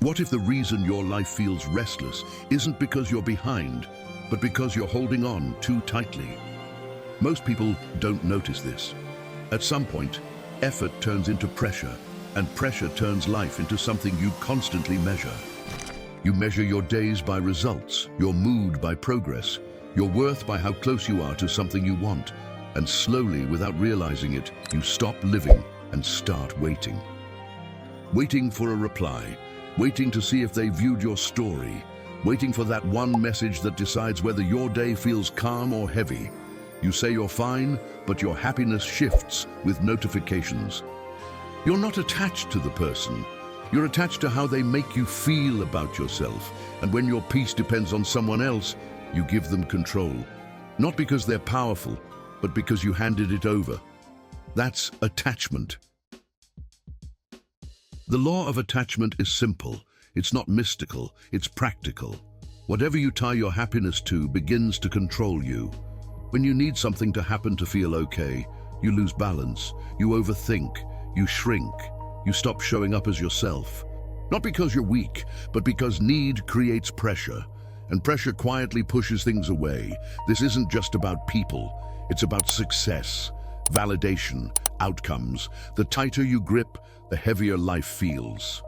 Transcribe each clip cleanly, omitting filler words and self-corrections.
What if the reason your life feels restless isn't because you're behind, but because you're holding on too tightly? Most people don't notice this. At some point, effort turns into pressure, and pressure turns life into something you constantly measure. You measure your days by results, your mood by progress, your worth by how close you are to something you want, and slowly, without realizing it, you stop living and start waiting. Waiting for a reply, waiting to see if they viewed your story, waiting for that one message that decides whether your day feels calm or heavy. You say you're fine, but your happiness shifts with notifications. You're not attached to the person. You're attached to how they make you feel about yourself. And when your peace depends on someone else, you give them control. Not because they're powerful, but because you handed it over. That's attachment. The law of attachment is simple. It's not mystical, it's practical. Whatever you tie your happiness to begins to control you. When you need something to happen to feel okay, you lose balance, you overthink, you shrink, you stop showing up as yourself. Not because you're weak, but because need creates pressure, and pressure quietly pushes things away. This isn't just about people, it's about success, validation, outcomes. The tighter you grip, the heavier life feels.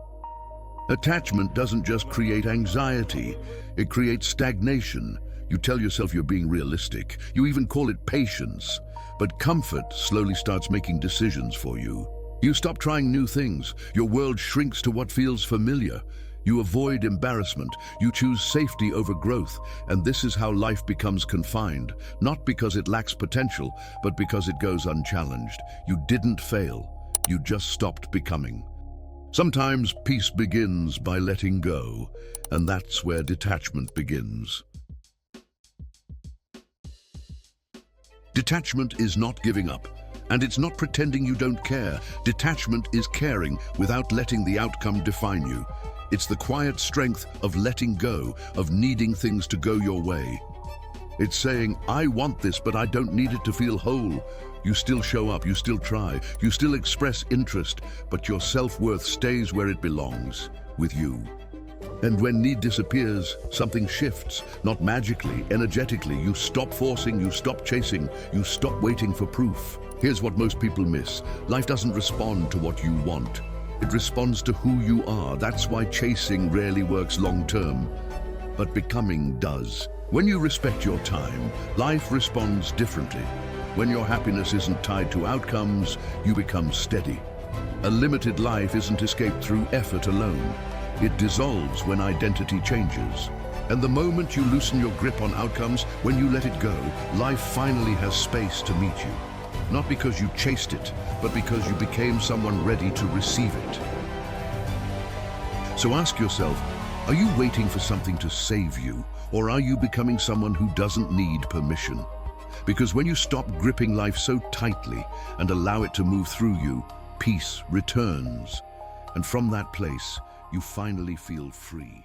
Attachment doesn't just create anxiety, it creates stagnation. You tell yourself you're being realistic, you even call it patience, but comfort slowly starts making decisions for you. You stop trying new things, your world shrinks to what feels familiar. You avoid embarrassment, you choose safety over growth, and this is how life becomes confined, not because it lacks potential, but because it goes unchallenged. You didn't fail, you just stopped becoming. Sometimes peace begins by letting go, and that's where detachment begins. Detachment is not giving up, and it's not pretending you don't care. Detachment is caring without letting the outcome define you. It's the quiet strength of letting go, of needing things to go your way. It's saying, I want this, but I don't need it to feel whole. You still show up, you still try, you still express interest, but your self-worth stays where it belongs, with you. And when need disappears, something shifts, not magically, energetically. You stop forcing, you stop chasing, you stop waiting for proof. Here's what most people miss. Life doesn't respond to what you want. It responds to who you are. That's why chasing rarely works long-term, but becoming does. When you respect your time, life responds differently. When your happiness isn't tied to outcomes, you become steady. A limited life isn't escaped through effort alone. It dissolves when identity changes. And the moment you loosen your grip on outcomes, when you let it go, life finally has space to meet you. Not because you chased it, but because you became someone ready to receive it. So ask yourself, are you waiting for something to save you, or are you becoming someone who doesn't need permission? Because when you stop gripping life so tightly and allow it to move through you, peace returns. And from that place, you finally feel free.